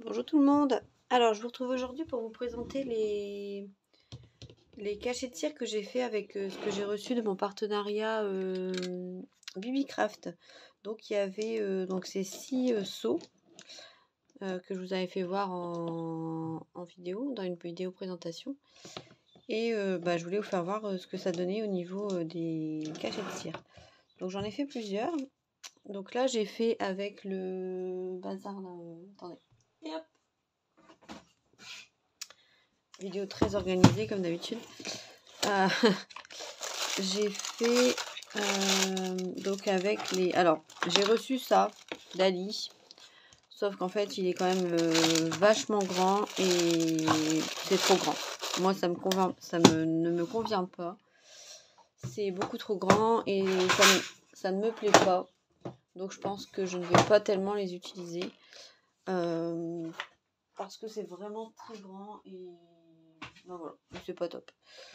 Bonjour tout le monde. Alors je vous retrouve aujourd'hui pour vous présenter les cachets de cire que j'ai fait avec ce que j'ai reçu de mon partenariat Bibicraft. Donc il y avait donc ces 6 seaux que je vous avais fait voir en vidéo, dans une vidéo présentation. Et je voulais vous faire voir ce que ça donnait au niveau des cachets de cire. Donc j'en ai fait plusieurs. Donc là j'ai fait avec le bazar là. Attendez. Et hop. Vidéo très organisée comme d'habitude. J'ai fait donc avec les... Alors, j'ai reçu ça d'Ali. Sauf qu'en fait, il est quand même vachement grand et c'est trop grand. Moi, ça ne me convient pas. C'est beaucoup trop grand et ça ne me plaît pas. Donc, je pense que je ne vais pas tellement les utiliser. Parce que c'est vraiment très grand et ben voilà, c'est pas top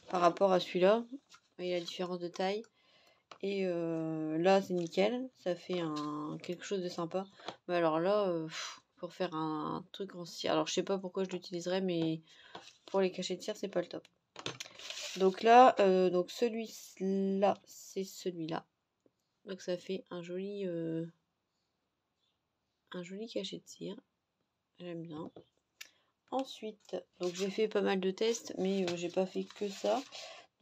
par rapport à celui-là. Et la différence de taille. Et là c'est nickel, ça fait quelque chose de sympa. Mais alors là, pour faire un truc en cire, alors je sais pas pourquoi je l'utiliserais, mais pour les cachets de cire c'est pas le top. Donc là, donc celui-là, c'est celui-là. Donc ça fait un joli cachet de cire. J'aime bien. Ensuite, donc j'ai fait pas mal de tests, mais j'ai pas fait que ça.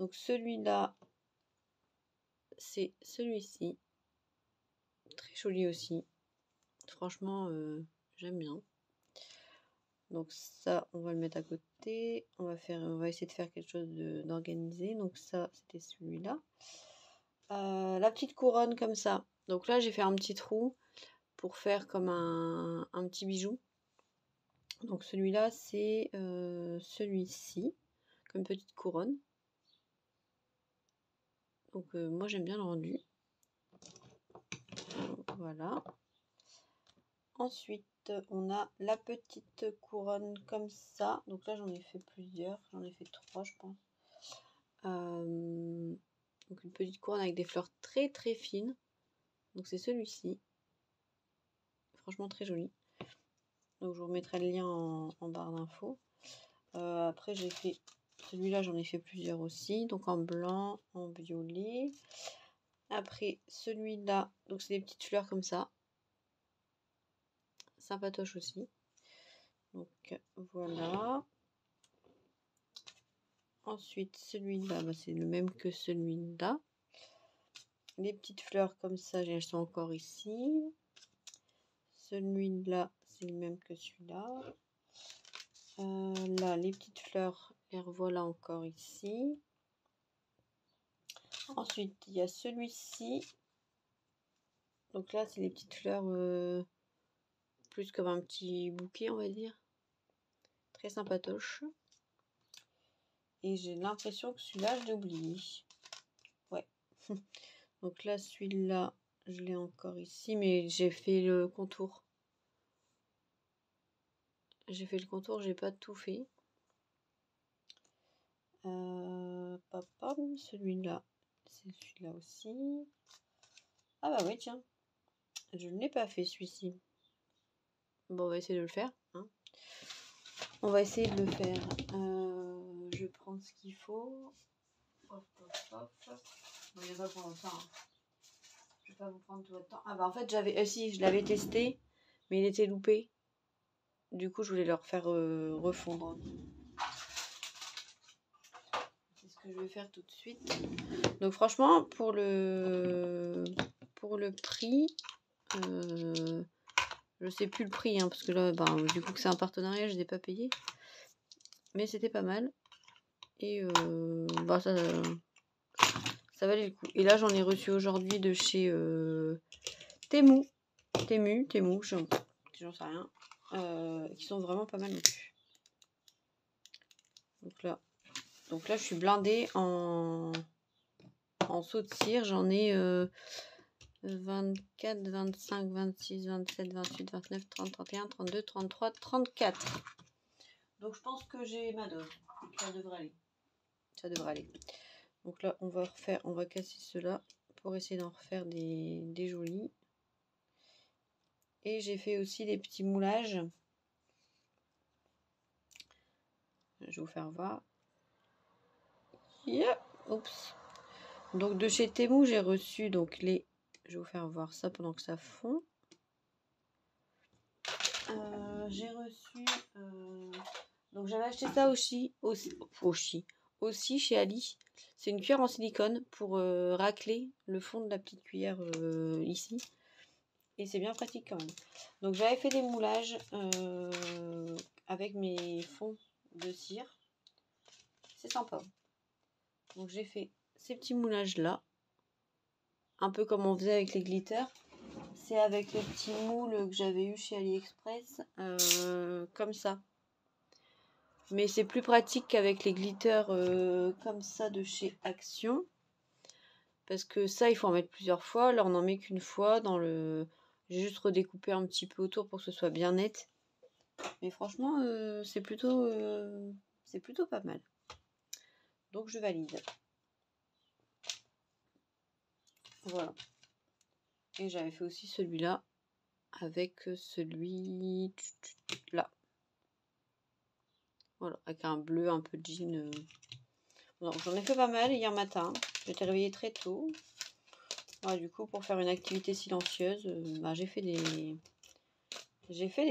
Donc celui-là, c'est celui-ci. Très joli aussi. Franchement, j'aime bien. Donc ça, on va le mettre à côté. On va essayer de faire quelque chose d'organisé. Donc ça, c'était celui-là. La petite couronne comme ça. Donc là, j'ai fait un petit trou pour faire comme un petit bijou. Donc celui-là, c'est celui-ci, comme petite couronne. Donc moi, j'aime bien le rendu. Voilà. Ensuite, on a la petite couronne comme ça. Donc là, j'en ai fait plusieurs. J'en ai fait 3, je pense. Donc une petite couronne avec des fleurs très très fines. Donc c'est celui-ci. Franchement très joli. Donc je vous remettrai le lien en barre d'infos. Après j'ai fait celui-là, j'en ai fait plusieurs aussi. Donc en blanc, en violet. Après celui-là, donc c'est des petites fleurs comme ça. Sympatoche aussi. Donc voilà. Ensuite celui-là, c'est le même que celui-là. Les petites fleurs comme ça, elles sont encore ici. Celui-là, c'est le même que celui-là. Là, les petites fleurs, les revoilà encore ici. Ensuite, il y a celui-ci. Donc là, c'est les petites fleurs plus comme un petit bouquet, on va dire. Très sympatoche. Et j'ai l'impression que celui-là, je l'ai oublié. Ouais. Donc là, celui-là, je l'ai encore ici, mais j'ai fait le contour. J'ai fait le contour, j'ai pas tout fait. Celui-là, c'est celui-là aussi. Ah bah oui, tiens. Je ne l'ai pas fait celui-ci. Bon, on va essayer de le faire. Hein. On va essayer de le faire. Je prends ce qu'il faut. Hop, hop, hop. Bon, il n'y a pas pour longtemps. Hein. Je vais pas vous prendre tout votre temps. Ah bah en fait, si, je l'avais testé, mais il était loupé. Du coup, je voulais le refaire refondre. C'est ce que je vais faire tout de suite. Donc franchement, pour le prix, je sais plus le prix, hein, parce que là, du coup que c'est un partenariat, je n'ai pas payé. Mais c'était pas mal. Et ça valait le coup. Et là, j'en ai reçu aujourd'hui de chez Temu, j'en sais rien. Qui sont vraiment pas mal non plus. Donc là, je suis blindée en saut de cire. J'en ai 24, 25, 26, 27, 28, 29, 30, 31, 32, 33, 34. Donc je pense que j'ai ma dose. Ça devrait aller. Ça devrait aller. Donc là, on va casser cela pour essayer d'en refaire des jolis. Et j'ai fait aussi des petits moulages. je vais vous faire voir. Yeah. Oups. Donc de chez Temu, j'ai reçu donc les... Je vais vous faire voir ça pendant que ça fond. J'ai reçu... Donc j'avais acheté ça aussi chez Ali. C'est une cuillère en silicone pour racler le fond de la petite cuillère ici. Et c'est bien pratique quand même. Donc j'avais fait des moulages avec mes fonds de cire. C'est sympa. Donc j'ai fait ces petits moulages là. Un peu comme on faisait avec les glitters. C'est avec le petit moule que j'avais eu chez AliExpress. Comme ça. Mais c'est plus pratique qu'avec les glitters comme ça de chez Action. Parce que ça, il faut en mettre plusieurs fois. Là, on n'en met qu'une fois. J'ai juste redécoupé un petit peu autour pour que ce soit bien net. Mais franchement, c'est plutôt pas mal. Donc, je valide. Voilà. Et j'avais fait aussi celui-là avec celui-là. Voilà, avec un bleu, un peu de jean. J'en ai fait pas mal hier matin. J'étais réveillée très tôt. Ouais, du coup, pour faire une activité silencieuse, j'ai fait des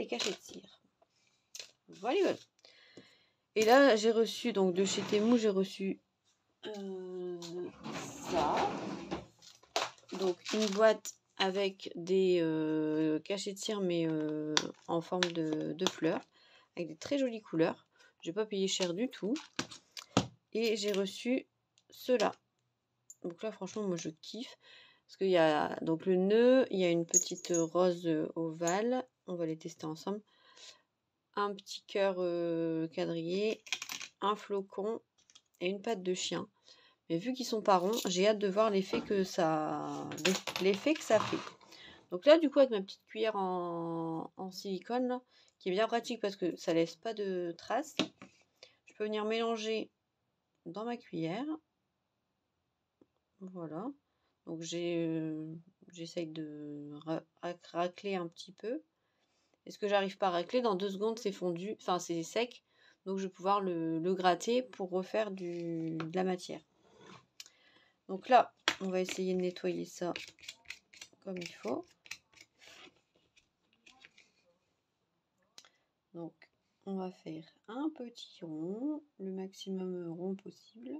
cachets de cire. Voilà, voilà. Et là, j'ai reçu, donc de chez Temu, j'ai reçu ça. Donc, une boîte avec des cachets de cire, mais en forme de fleurs, avec des très jolies couleurs. J'ai pas payé cher du tout. Et j'ai reçu ceux-là. Donc là, franchement, moi, je kiffe. Parce qu'il y a donc le nœud, il y a une petite rose ovale. On va les tester ensemble. Un petit cœur quadrillé, un flocon et une patte de chien. Mais vu qu'ils sont pas ronds, j'ai hâte de voir l'effet que ça fait. Donc là, du coup, avec ma petite cuillère en silicone, là, qui est bien pratique parce que ça laisse pas de traces, je peux venir mélanger dans ma cuillère. Voilà. Donc j'essaye de racler un petit peu. Et ce que j'arrive pas à racler, dans 2 secondes, c'est fondu, enfin c'est sec. Donc je vais pouvoir le gratter pour refaire de la matière. Donc là, on va essayer de nettoyer ça comme il faut. Donc on va faire un petit rond, le maximum rond possible.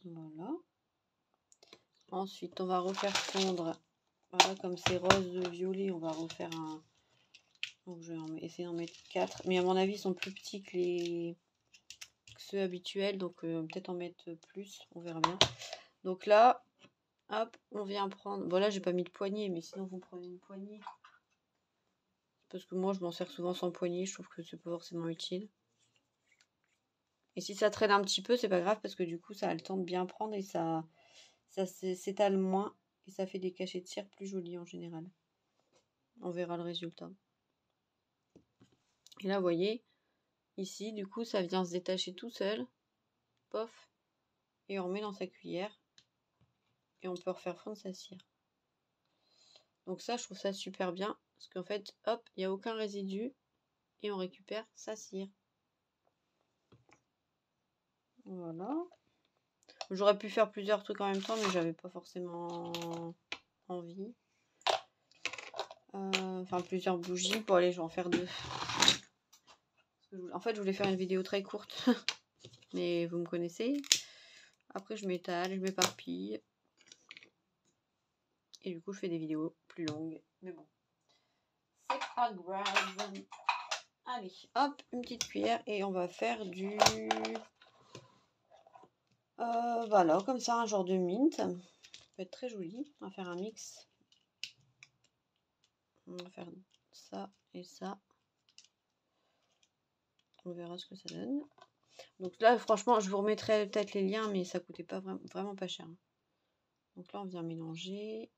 Voilà. Ensuite, on va refaire fondre. Voilà, comme c'est rose violet, on va refaire un... Donc je vais essayer d'en mettre 4. Mais à mon avis, ils sont plus petits que ceux habituels. Donc peut-être en mettre plus. On verra bien. Donc là, hop, on vient prendre... Bon là, j'ai pas mis de poignée. Mais sinon, vous prenez une poignée. Parce que moi, je m'en sers souvent sans poignée. Je trouve que c'est pas forcément utile. Et si ça traîne un petit peu, c'est pas grave. Parce que du coup, ça a le temps de bien prendre. Et ça s'étale moins. Et ça fait des cachets de cire plus jolis en général. On verra le résultat. Et là, vous voyez... Ici, du coup, ça vient se détacher tout seul. Pof. Et on remet dans sa cuillère. Et on peut refaire fondre sa cire. Donc ça, je trouve ça super bien. Parce qu'en fait, hop, il n'y a aucun résidu. Et on récupère sa cire. Voilà. J'aurais pu faire plusieurs trucs en même temps, mais j'avais pas forcément envie. Enfin, plusieurs bougies. Pour aller, je vais en faire 2. En fait, je voulais faire une vidéo très courte. Mais vous me connaissez. Après, je m'étale, je m'éparpille. Et du coup, je fais des vidéos plus longues. Mais bon. C'est pas grave. Allez, hop, une petite cuillère. Et on va faire du... voilà, comme ça, un genre de mint. Ça peut être très joli. On va faire un mix. On va faire ça et ça. On verra ce que ça donne. Donc là, franchement, je vous remettrai peut-être les liens, mais ça coûtait pas vraiment pas cher. Donc là, on vient mélanger.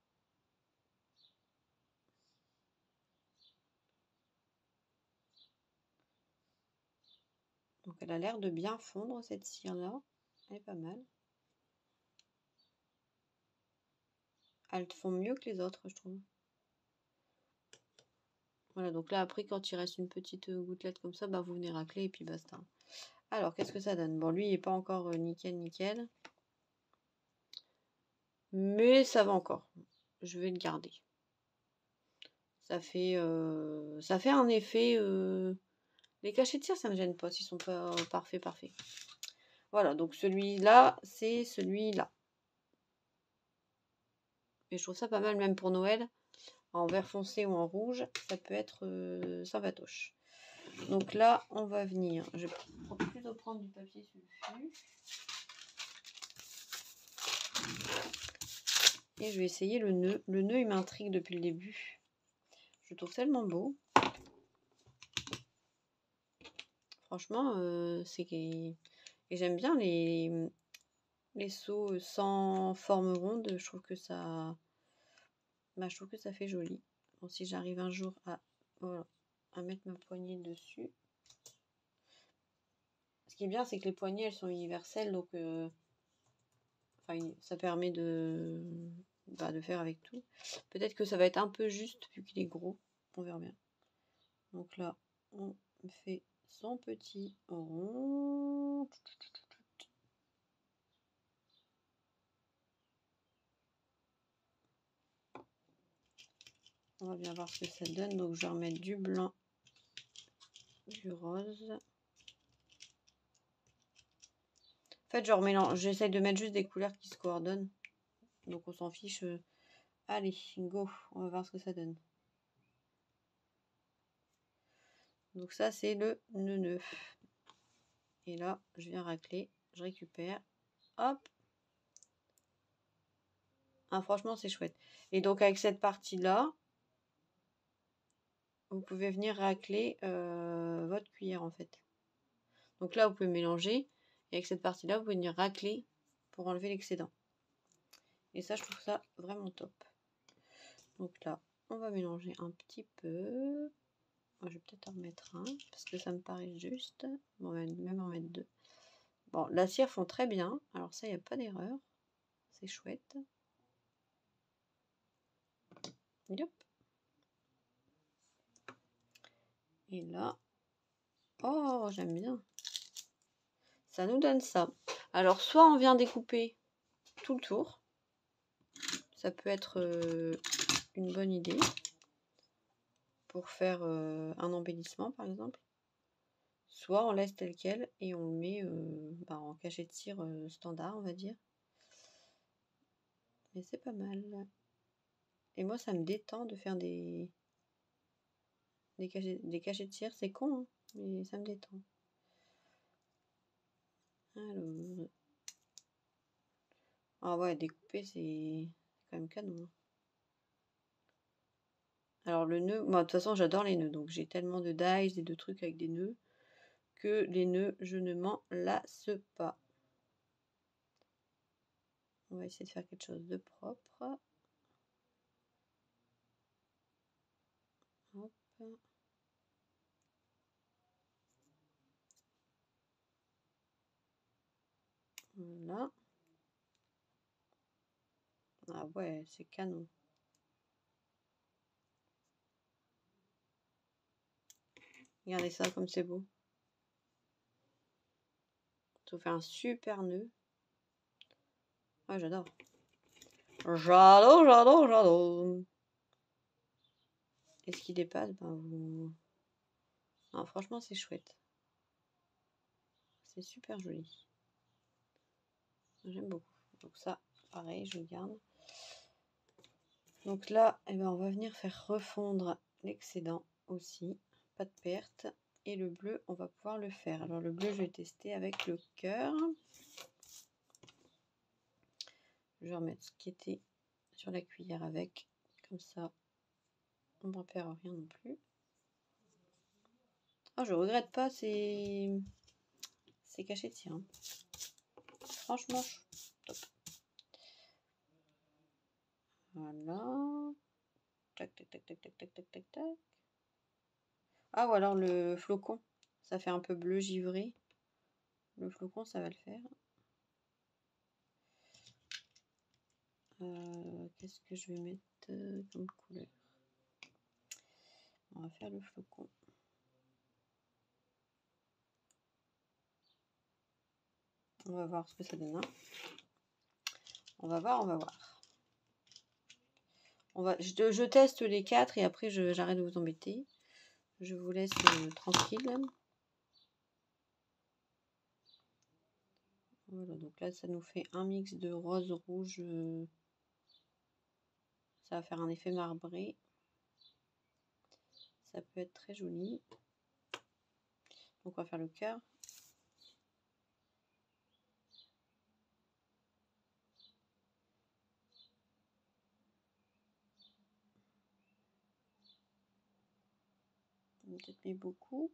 Donc elle a l'air de bien fondre, cette cire-là. Elle est pas mal. Elles font mieux que les autres, je trouve. Voilà, donc là, après, quand il reste une petite gouttelette comme ça, bah, vous venez racler et puis basta. Alors, qu'est-ce que ça donne? Bon, lui, il n'est pas encore nickel, nickel. Mais ça va encore. Je vais le garder. Ça fait un effet... Les cachets de cire, ça ne me gêne pas s'ils sont pas parfaits. Voilà, donc celui-là, c'est celui-là. Et je trouve ça pas mal, même pour Noël. En vert foncé ou en rouge, ça peut être sympatoche. Donc là, on va venir. Je vais plutôt prendre du papier sulfu. Et je vais essayer le nœud. Le nœud, il m'intrigue depuis le début. Je le trouve tellement beau. Franchement, c'est... Et j'aime bien les seaux sans forme ronde. Je trouve que ça... Bah, je trouve que ça fait joli. Bon, si j'arrive un jour à, voilà, à mettre ma poignée dessus. Ce qui est bien, c'est que les poignées, elles sont universelles. Donc, ça permet de faire avec tout. Peut-être que ça va être un peu juste vu qu'il est gros. On verra bien. Donc là, on fait son petit rond. On va bien voir ce que ça donne. Donc je vais remettre du blanc, du rose. En fait, je remélange. J'essaie de mettre juste des couleurs qui se coordonnent. Donc on s'en fiche. Allez, go. On va voir ce que ça donne. Donc ça, c'est le nœud. Et là, je viens racler. Je récupère. Hop. Ah, franchement, c'est chouette. Et donc, avec cette partie-là, vous pouvez venir racler votre cuillère, en fait. Donc là, vous pouvez mélanger. Et avec cette partie-là, vous pouvez venir racler pour enlever l'excédent. Et ça, je trouve ça vraiment top. Donc là, on va mélanger un petit peu. Moi, je vais peut-être en remettre un, parce que ça me paraît juste. Bon, on va même en mettre deux. Bon, la cire fond très bien. Alors ça, il n'y a pas d'erreur. C'est chouette. Yep. Et là, oh, j'aime bien. Ça nous donne ça. Alors, soit on vient découper tout le tour. Ça peut être une bonne idée pour faire un embellissement, par exemple. Soit on laisse tel quel et on le met en cachet de cire standard, on va dire. Mais c'est pas mal. Et moi, ça me détend de faire des cachets de cire. C'est con, hein, mais ça me détend. Alors... Ah ouais, découper, c'est quand même canon. Alors le nœud, moi de toute façon j'adore les nœuds, donc j'ai tellement de dies et de trucs avec des nœuds que les nœuds, je ne m'en lasse pas. On va essayer de faire quelque chose de propre. Hop. Voilà. Ah ouais, c'est canon. Regardez ça comme c'est beau. Ça fait un super nœud. Ah, j'adore. J'adore. Et ce qui dépasse, ben vous... Ah, franchement, c'est chouette. C'est super joli. J'aime beaucoup. Donc ça, pareil, je le garde. Donc là, eh ben, on va venir faire refondre l'excédent aussi. Pas de perte. Et le bleu, on va pouvoir le faire. Alors le bleu, je vais tester avec le cœur. Je vais remettre ce qui était sur la cuillère avec. Comme ça, on ne perd rien non plus. Oh, je regrette pas ces cachets de cire. Hein. Franchement, top. Voilà. Tac, tac, tac, tac, tac, tac, tac, tac, tac. Ah, ou alors le flocon. Ça fait un peu bleu givré. Le flocon, ça va le faire. Qu'est-ce que je vais mettre comme couleur? On va faire le flocon. On va voir ce que ça donne. Hein. On va voir, on va voir. Je teste les 4 et après j'arrête de vous embêter. Je vous laisse tranquille. Voilà, donc là ça nous fait un mix de rose rouge. Ça va faire un effet marbré. Ça peut être très joli. Donc on va faire le cœur. On a peut-être mis beaucoup.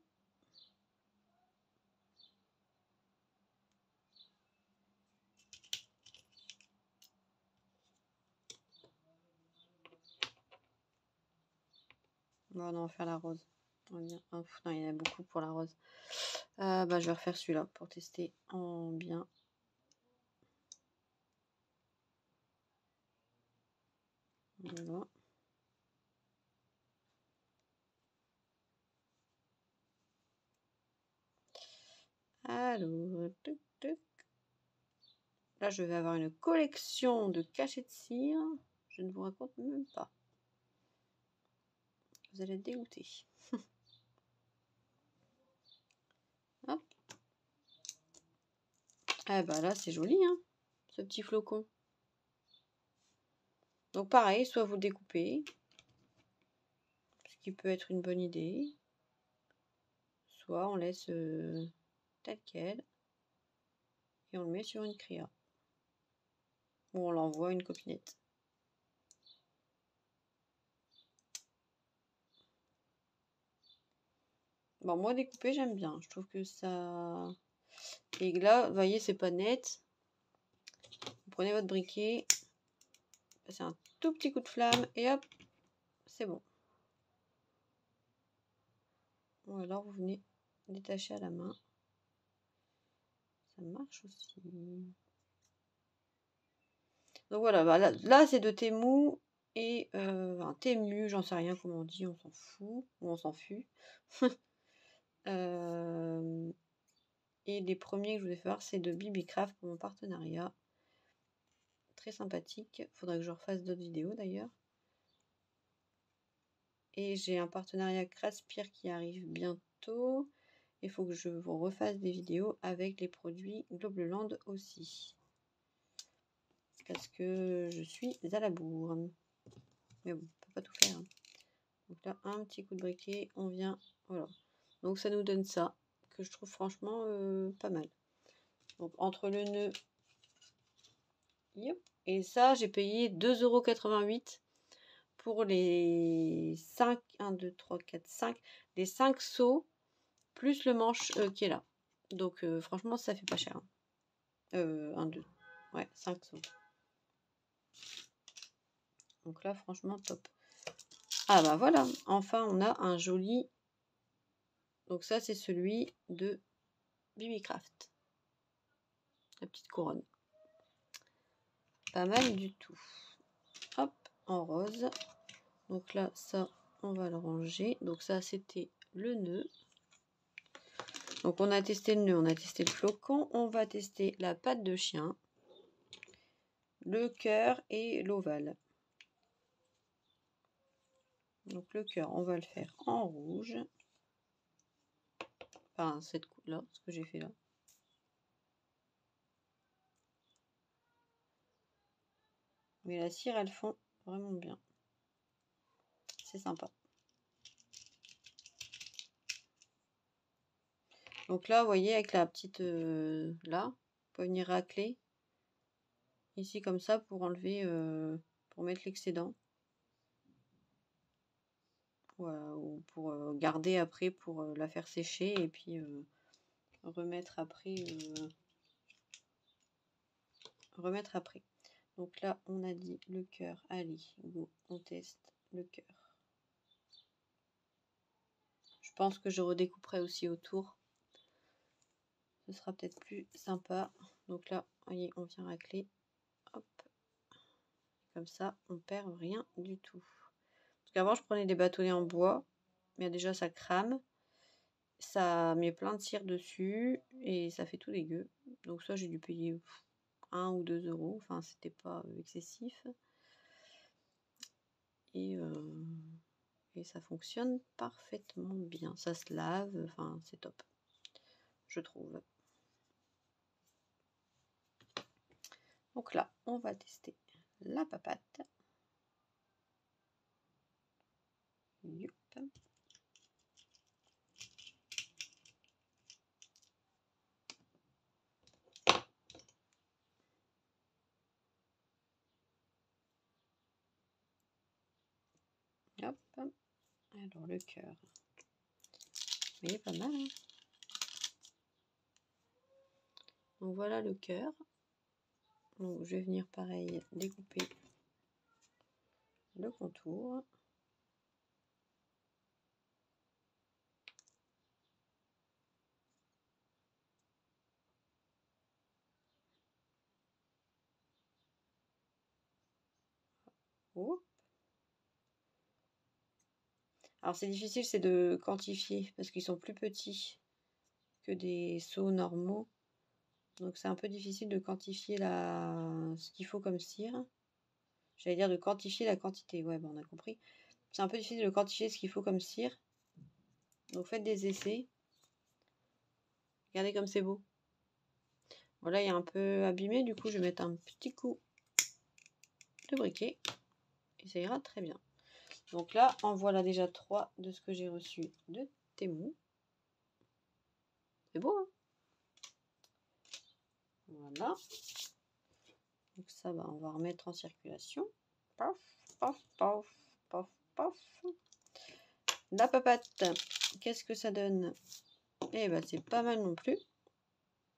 Bon, non, on va faire la rose. On va dire, oh, non, il y en a beaucoup pour la rose. Je vais refaire celui-là pour tester en bien. Voilà. Alors, tuc, tuc. Là, je vais avoir une collection de cachets de cire. Je ne vous raconte même pas. Vous allez être dégoûtés. Hop. Ah bah là, c'est joli, hein, ce petit flocon. Donc pareil, soit vous le découpez, ce qui peut être une bonne idée, soit on laisse tel quel et on le met sur une créa. Ou on l'envoie à une copinette. Bon, moi découper, j'aime bien. Je trouve que ça... Et là, vous voyez, c'est pas net. Vous prenez votre briquet, passez un tout petit coup de flamme et hop, c'est bon. Ou alors vous venez détacher à la main. Ça marche aussi. Donc voilà, bah là c'est de Temu et un Temu, j'en sais rien comment on dit, on s'en fout, ou on s'en fut. Et les premiers que je voulais faire, c'est de Bibicraft pour mon partenariat. Très sympathique. Faudrait que je refasse d'autres vidéos d'ailleurs. Et j'ai un partenariat Craspire qui arrive bientôt. Il faut que je vous refasse des vidéos avec les produits Globleland aussi. Parce que je suis à la bourre. Mais bon, on peut pas tout faire. Hein. Donc là, un petit coup de briquet, on vient. Voilà. Donc ça nous donne ça, que je trouve franchement pas mal. Donc entre le nœud et ça, j'ai payé 2,88 € pour les 5, 1, 2, 3, 4, 5, les 5 seaux, plus le manche qui est là. Donc franchement, ça fait pas cher. Hein. 1, 2, ouais, 5 seaux. Donc là, franchement, top. Ah bah voilà, enfin, on a un joli... Donc ça, c'est celui de Bibicraft. La petite couronne. Pas mal du tout. Hop, en rose. Donc là, ça, on va le ranger. Donc ça, c'était le nœud. Donc on a testé le nœud, on a testé le flocon. On va tester la patte de chien, le cœur et l'ovale. Donc le cœur, on va le faire en rouge. Enfin, cette couleur, ce que j'ai fait là. Mais la cire, elle fond vraiment bien. C'est sympa. Donc là, vous voyez, avec la petite... là, vous pouvez venir racler. Ici, comme ça, pour enlever... pour mettre l'excédent. Voilà, ou pour garder après, pour la faire sécher. Et puis, remettre après... remettre après. Donc là, on a dit le cœur. Allez, go, on teste le cœur. Je pense que je redécouperai aussi autour. Ce sera peut-être plus sympa. Donc là, voyez, on vient racler. Hop. Comme ça, on perd rien du tout. Parce qu'avant, je prenais des bâtonnets en bois. Mais déjà, ça crame. Ça met plein de cire dessus et ça fait tout dégueu. Donc ça, j'ai dû payer 1 ou 2 euros. Enfin, c'était pas excessif. Et ça fonctionne parfaitement bien. Ça se lave, enfin, c'est top, je trouve. Donc là, on va tester la papate. Youp. Hop. Alors le cœur. Il est pas mal. Hein, donc voilà le cœur. Donc je vais venir pareil découper le contour. Oup. Alors c'est difficile, c'est de quantifier parce qu'ils sont plus petits que des seaux normaux. Donc c'est un peu difficile de quantifier ce qu'il faut comme cire. J'allais dire de quantifier la quantité. Ouais, bon, on a compris. C'est un peu difficile de quantifier ce qu'il faut comme cire. Donc faites des essais. Regardez comme c'est beau. Voilà, il est un peu abîmé. Du coup, je vais mettre un petit coup de briquet. Et ça ira très bien. Donc là, en voilà déjà 3 de ce que j'ai reçu de Temu. C'est beau, hein? Voilà. Donc ça, on va remettre en circulation. Paf, paf, paf, paf, paf. La papate, qu'est-ce que ça donne? Eh ben, c'est pas mal non plus.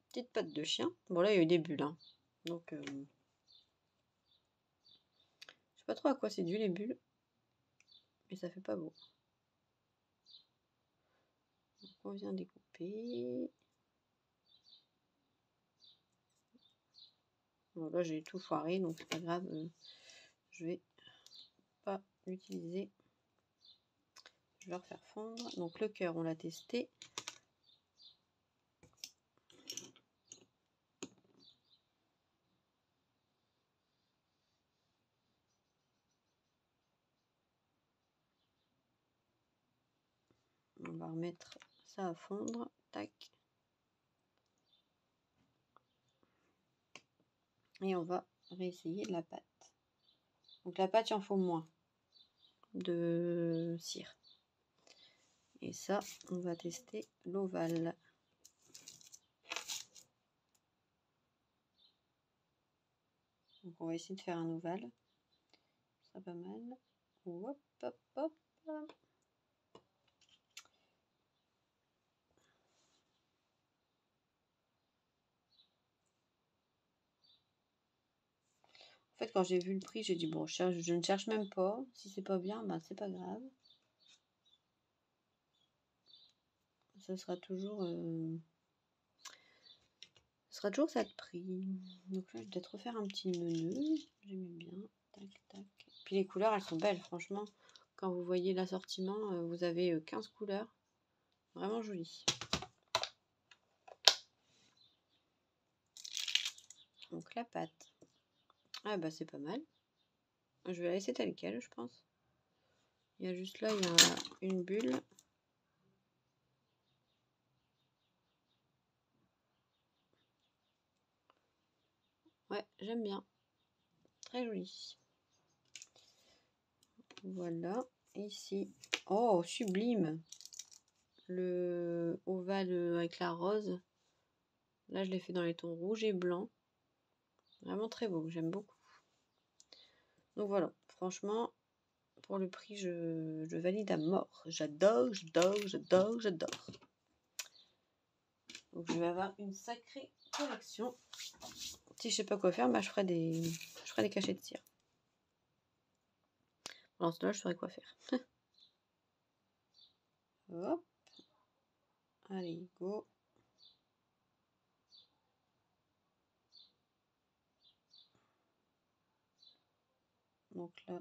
Petite patte de chien. Bon, là, il y a eu des bulles. Hein. Donc, je sais pas trop à quoi c'est dû les bulles. Mais ça fait pas beau. Donc, on vient découper. Bon, là, j'ai tout foiré, donc c'est pas grave. Je vais pas l'utiliser. Je vais le refaire fondre. Donc, le cœur, on l'a testé. On va remettre ça à fondre. Tac. Et on va réessayer la pâte. Donc la pâte, il en faut moins de cire. Et ça, on va tester l'ovale. Donc on va essayer de faire un ovale. Ça pas mal. Hop, hop, hop. En fait, quand j'ai vu le prix, j'ai dit bon, je ne cherche même pas. Si c'est pas bien, c'est pas grave. Ça sera toujours, ça de prix. Donc là, je vais peut-être refaire un petit menu. J'aime bien. Tac, tac. Puis les couleurs, elles sont belles, franchement. Quand vous voyez l'assortiment, vous avez 15 couleurs. Vraiment joli. Donc la pâte. Ah bah c'est pas mal. Je vais la laisser telle quelle, je pense. Il y a juste là, il y a une bulle. Ouais, j'aime bien. Très joli. Voilà. Ici. Oh, sublime. Le ovale avec la rose. Là, je l'ai fait dans les tons rouge et blanc. Vraiment très beau. J'aime beaucoup. Donc voilà. Franchement, pour le prix, je valide à mort. J'adore, j'adore, j'adore, j'adore. Donc je vais avoir une sacrée collection. Si je sais pas quoi faire, je ferai des cachets de cire. Alors là, je saurais quoi faire. Hop. Allez, go. Donc là,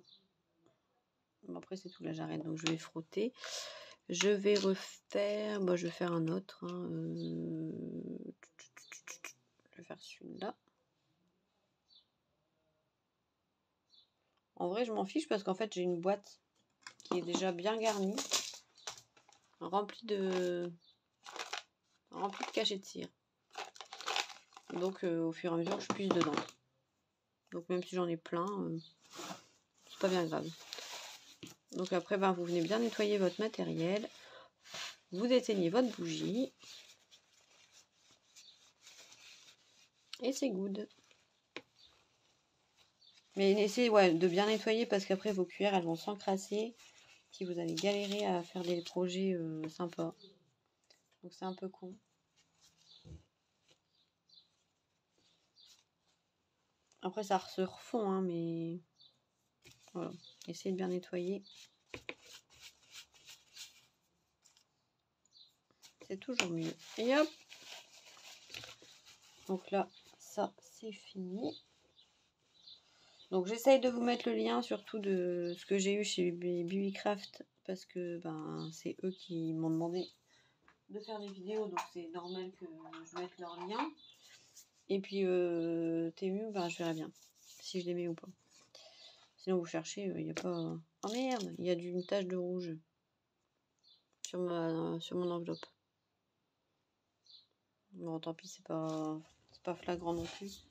bon, après c'est tout, là j'arrête, donc je vais frotter. Je vais refaire, bah, je vais faire un autre. Hein, je vais faire celui-là. En vrai, je m'en fiche parce qu'en fait, j'ai une boîte qui est déjà bien garnie, remplie de cachets de cire. Donc, au fur et à mesure, je puise dedans. Donc, même si j'en ai plein, c'est pas bien grave. Donc après, ben, vous venez bien nettoyer votre matériel. Vous éteignez votre bougie. Et c'est good. Mais essayez de bien nettoyer parce qu'après vos cuillères elles vont s'encrasser. Si vous allez galérer à faire des projets sympas. Donc c'est un peu con. Après ça se refond, hein, mais voilà. Essayez de bien nettoyer. C'est toujours mieux. Et hop. Donc là, ça c'est fini. Donc j'essaye de vous mettre le lien surtout de ce que j'ai eu chez BBcraft parce que ben c'est eux qui m'ont demandé de faire des vidéos, donc c'est normal que je mette leur lien. Et puis Temu, ben je verrai bien si je les mets ou pas. Sinon vous cherchez, il n'y a pas. Oh merde, il y a une tache de rouge sur mon enveloppe. Bon tant pis, c'est pas flagrant non plus.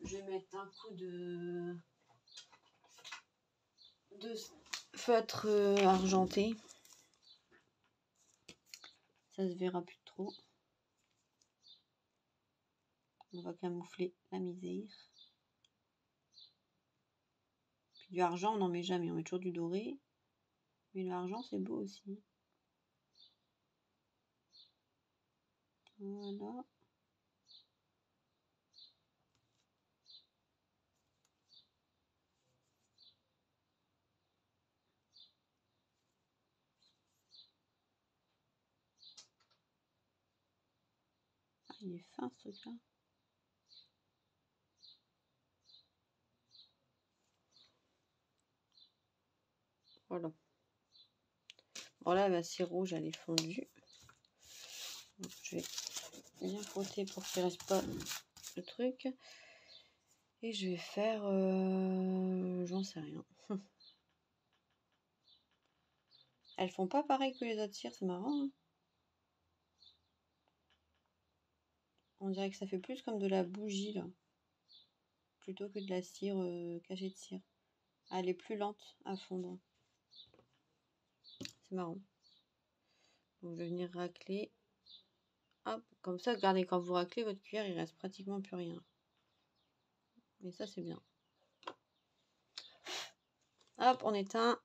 Je vais mettre un coup de feutre argenté. Ça se verra plus trop. On va camoufler la misère. Puis du argent, on n'en met jamais. On met toujours du doré. Mais l'argent, c'est beau aussi. Voilà. Ah, il est fin ce truc-là. Voilà. Bon là, ma cire rouge, elle est fondue. Donc, je vais bien frotter pour qu'il ne reste pas le truc. Et je vais faire... j'en sais rien. Elles font pas pareil que les autres cires, c'est marrant. Hein, on dirait que ça fait plus comme de la bougie, là. Plutôt que de la cire cachée de cire. Ah, elle est plus lente à fondre. C'est marrant. Donc, je vais venir racler. Hop, comme ça, regardez, quand vous raclez votre cuillère, il reste pratiquement plus rien. Et ça, c'est bien. Hop, on éteint.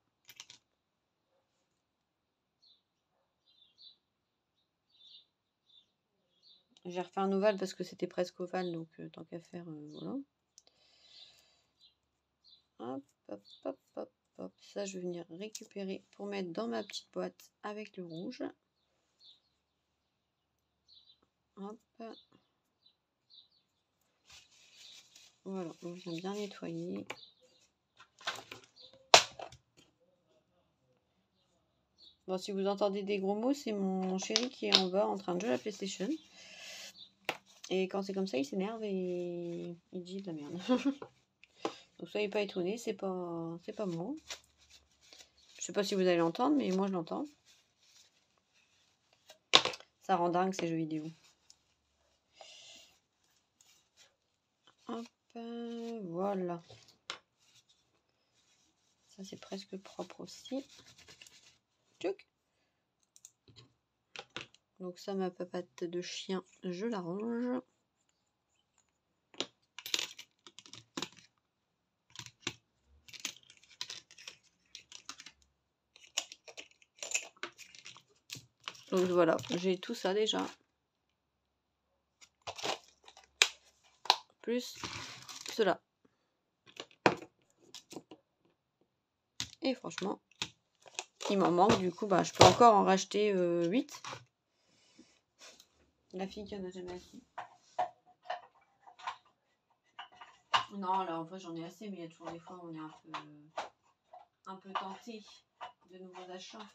J'ai refait un ovale parce que c'était presque ovale, donc tant qu'à faire, voilà. Hop, hop, hop, hop, hop. Ça, je vais venir récupérer pour mettre dans ma petite boîte avec le rouge. Hop. Voilà, on vient bien nettoyer. Bon, si vous entendez des gros mots, c'est mon chéri qui est en bas en train de jouer à la PlayStation. Et quand c'est comme ça, il s'énerve et il dit de la merde. Donc soyez pas étonnés, c'est pas moi. Je sais pas si vous allez l'entendre, mais moi je l'entends. Ça rend dingue ces jeux vidéo. Hop, voilà. Ça c'est presque propre aussi. Tchouk. Donc ça, ma papate de chien, je la range. Donc voilà, j'ai tout ça déjà. Plus cela. Et franchement, il m'en manque. Du coup, bah, je peux encore en racheter 8. La fille qui en a jamais assez. Non, là en vrai j'en ai assez, mais il y a toujours des fois où on est un peu tenté de nouveaux achats.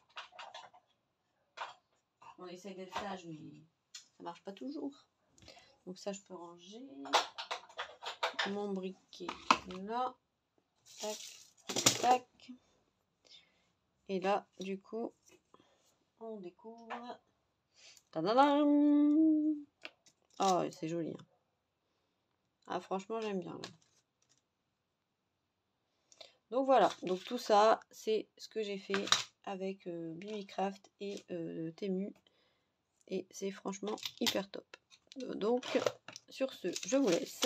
on essaye d'être sage, mais ça marche pas toujours. Donc ça, je peux ranger mon briquet là. Tac, tac. Et là, du coup, on découvre. Tadadam! Oh, c'est joli. Hein. Ah, franchement, j'aime bien. Là. Donc voilà, donc tout ça, c'est ce que j'ai fait avec Bibicraft et Temu. Et c'est franchement hyper top. Donc, sur ce, je vous laisse.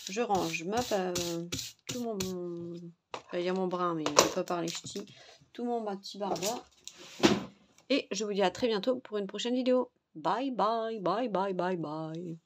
Je range tout mon... Je vais dire mon brin, mais je ne vais pas parler ch'ti. Tout mon petit barda. Et je vous dis à très bientôt pour une prochaine vidéo. Bye bye, bye bye, bye bye.